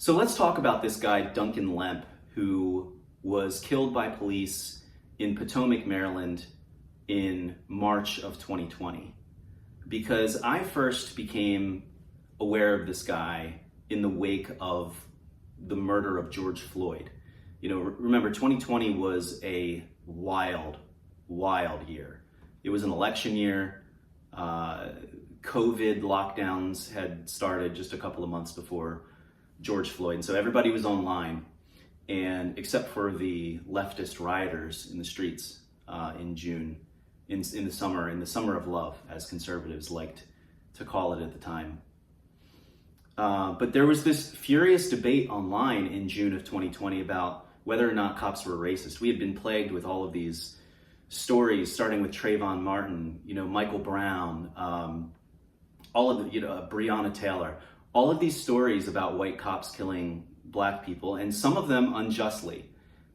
So let's talk about this guy, Duncan Lemp, who was killed by police in Potomac, Maryland in March of 2020. Because I first became aware of this guy in the wake of the murder of George Floyd. You know, remember 2020 was a wild year. It was an election year. COVID lockdowns had started just a couple of months before George Floyd. And so everybody was online, and except for the leftist rioters in the streets in June, in the summer of love, as conservatives liked to call it at the time. But there was this furious debate online in June of 2020 about whether or not cops were racist. We had been plagued with all of these stories, starting with Trayvon Martin, Michael Brown, all of the, Breonna Taylor, all of these stories about white cops killing black people, and some of them unjustly,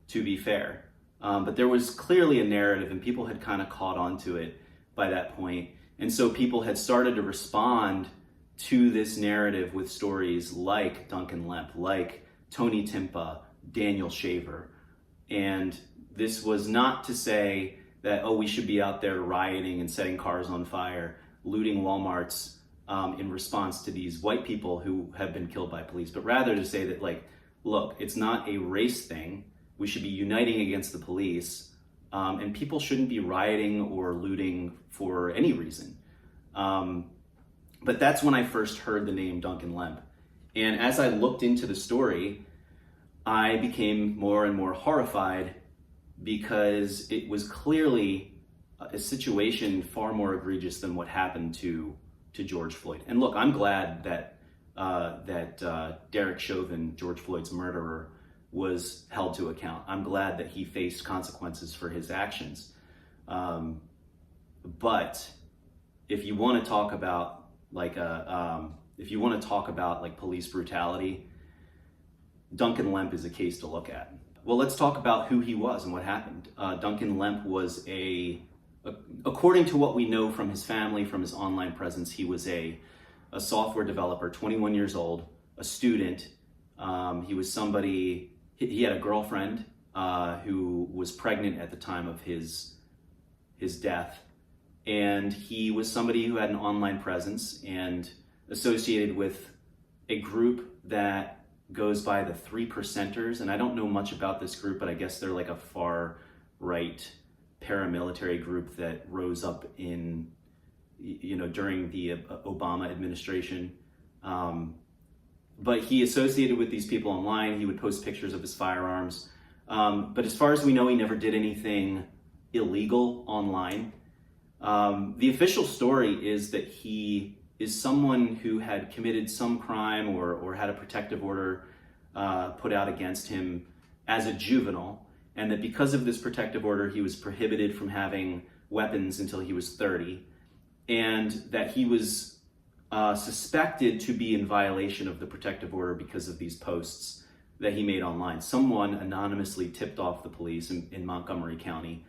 to be fair. But there was clearly a narrative, and people had kind of caught on to it by that point. And so people had started to respond to this narrative with stories like Duncan Lemp, like Tony Timpa, Daniel Shaver. And this was not to say that, we should be out there rioting and setting cars on fire, looting Walmarts in response to these white people who have been killed by police, but rather to say that, look, it's not a race thing. We should be uniting against the police, and people shouldn't be rioting or looting for any reason. But that's when I first heard the name Duncan Lemp. And as I looked into the story, I became more and more horrified, because it was clearly a situation far more egregious than what happened to George Floyd. And look, I'm glad that Derek Chauvin, George Floyd's murderer, was held to account. I'm glad that he faced consequences for his actions. But if you want to talk about police brutality, Duncan Lemp is a case to look at. Well, let's talk about who he was and what happened. Duncan Lemp was according to what we know from his family, from his online presence, he was a software developer, 21 years old, a student. He was somebody, he had a girlfriend who was pregnant at the time of his death. And he was somebody who had an online presence and associated with a group that goes by the 3%ers. And I don't know much about this group, but I guess they're like a far right paramilitary group that rose up during the Obama administration. But he associated with these people online. He would post pictures of his firearms. But as far as we know, he never did anything illegal online. The official story is that he is someone who had committed some crime or had a protective order put out against him as a juvenile, and that because of this protective order, he was prohibited from having weapons until he was 30, and that he was suspected to be in violation of the protective order because of these posts that he made online. Someone anonymously tipped off the police in Montgomery County,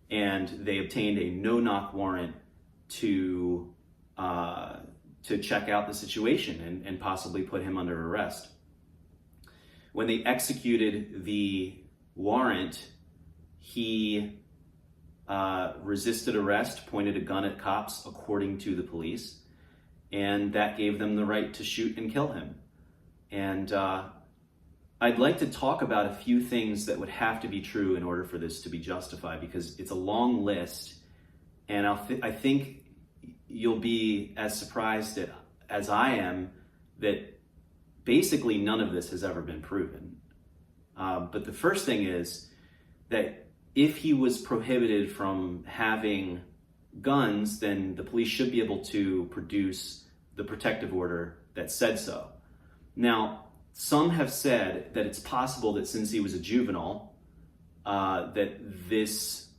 and they obtained a no-knock warrant to check out the situation and possibly put him under arrest. When they executed the warrant, he resisted arrest, pointed a gun at cops, according to the police, and that gave them the right to shoot and kill him. And I'd like to talk about a few things that would have to be true in order for this to be justified, because it's a long list, and I think you'll be as surprised as I am that basically none of this has ever been proven. But the first thing is that if he was prohibited from having guns, then the police should be able to produce the protective order that said so. Now, some have said that it's possible that since he was a juvenile, that this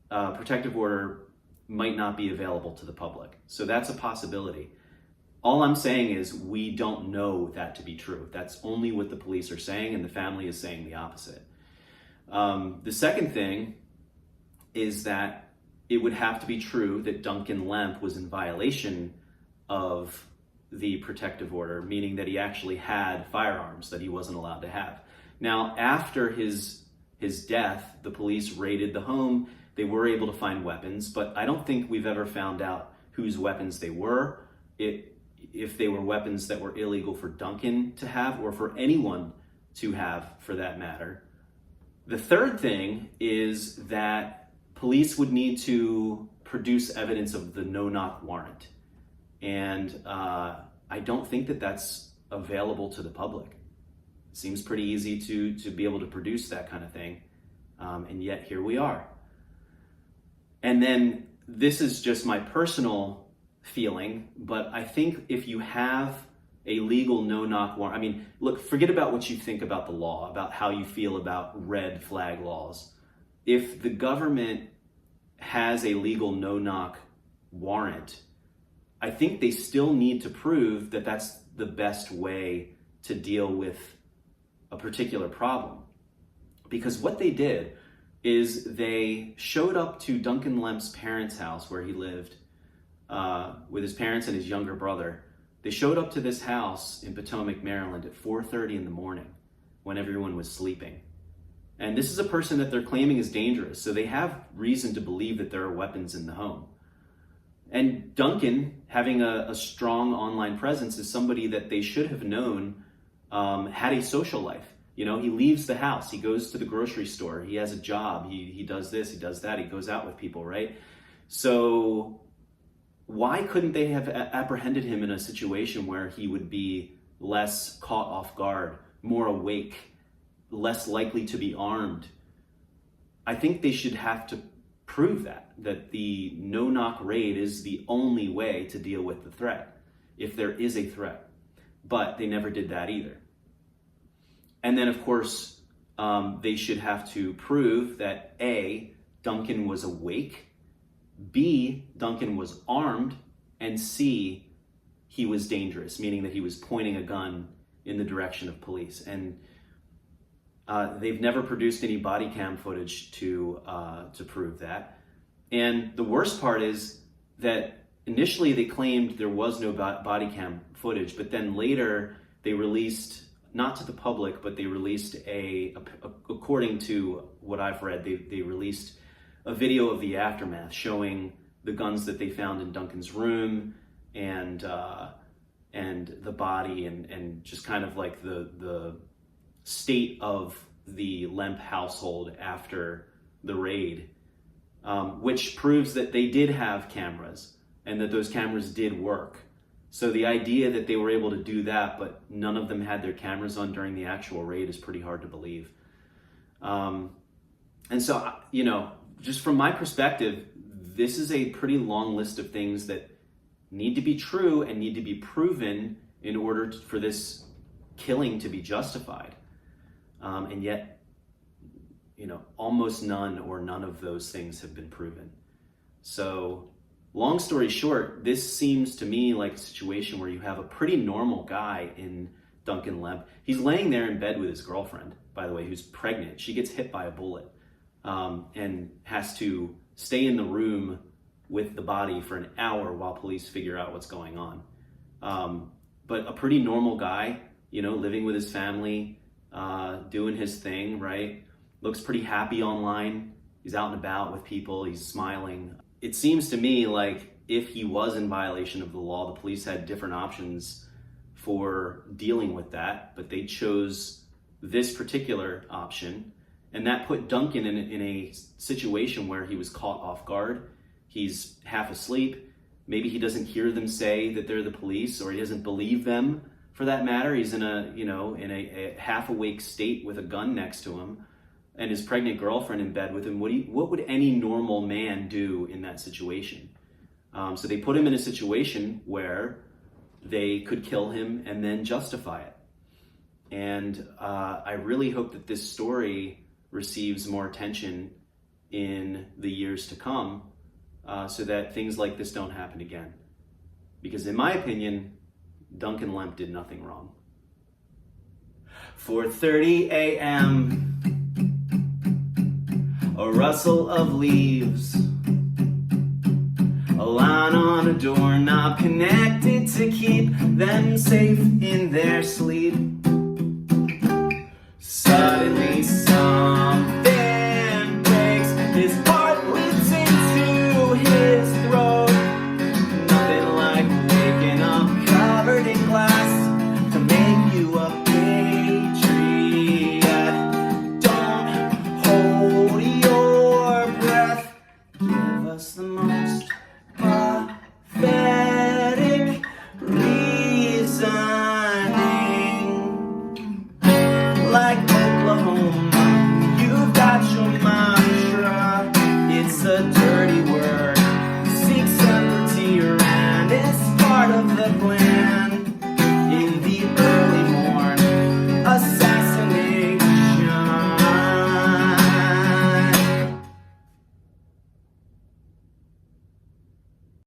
protective order might not be available to the public. So that's a possibility. All I'm saying is we don't know that to be true. That's only what the police are saying, and the family is saying the opposite. The second thing is that it would have to be true that Duncan Lemp was in violation of the protective order, meaning that he actually had firearms that he wasn't allowed to have. Now, after his death, the police raided the home. They were able to find weapons, but I don't think we've ever found out whose weapons they were, if they were weapons that were illegal for Duncan to have or for anyone to have for that matter. The third thing is that police would need to produce evidence of the no-knock warrant. And I don't think that that's available to the public. It seems pretty easy to be able to produce that kind of thing. And yet here we are. And then this is just my personal feeling, but I think if you have a legal no-knock warrant, I mean, look, forget about what you think about the law, about how you feel about red flag laws. If the government has a legal no-knock warrant, I think they still need to prove that that's the best way to deal with a particular problem. Because what they did is they showed up to Duncan Lemp's parents' house where he lived with his parents and his younger brother. They showed up to this house in Potomac, Maryland at 4:30 in the morning when everyone was sleeping. And this is a person that they're claiming is dangerous, so they have reason to believe that there are weapons in the home. And Duncan, having a strong online presence, is somebody that they should have known had a social life. You know, he leaves the house, he goes to the grocery store, he has a job, he does this, he does that, he goes out with people, right? So why couldn't they have apprehended him in a situation where he would be less caught off guard, more awake, less likely to be armed? I think they should have to prove that the no-knock raid is the only way to deal with the threat, if there is a threat. But they never did that either. And then, of course, they should have to prove that A, Duncan was awake, B, Duncan was armed, and C, he was dangerous, meaning that he was pointing a gun in the direction of police. And they've never produced any body cam footage to prove that. And the worst part is that initially they claimed there was no body cam footage, but then later they released, not to the public, but they released according to what I've read, they released a video of the aftermath showing the guns that they found in Duncan's room and the body and just kind of like the state of the Lemp household after the raid, which proves that they did have cameras and that those cameras did work. So the idea that they were able to do that, but none of them had their cameras on during the actual raid is pretty hard to believe. And so, you know, just from my perspective, this is a pretty long list of things that need to be true and need to be proven in order for this killing to be justified. And yet, you know, almost none or none of those things have been proven. So long story short, this seems to me like a situation where you have a pretty normal guy in Duncan Lemp. He's laying there in bed with his girlfriend, by the way, who's pregnant. She gets hit by a bullet and has to stay in the room with the body for an hour while police figure out what's going on. But a pretty normal guy, you know, living with his family, doing his thing, right? Looks pretty happy online. He's out and about with people. He's smiling. It seems to me like if he was in violation of the law, the police had different options for dealing with that, but they chose this particular option. And that put Duncan in a situation where he was caught off guard. He's half asleep. Maybe he doesn't hear them say that they're the police, or he doesn't believe them for that matter. He's in a half awake state with a gun next to him and his pregnant girlfriend in bed with him. What would any normal man do in that situation? So they put him in a situation where they could kill him and then justify it. And I really hope that this story receives more attention in the years to come, so that things like this don't happen again. Because in my opinion, Duncan Lemp did nothing wrong. 4:30 a.m. A rustle of leaves, a line on a doorknob connected to keep them safe in their sleep.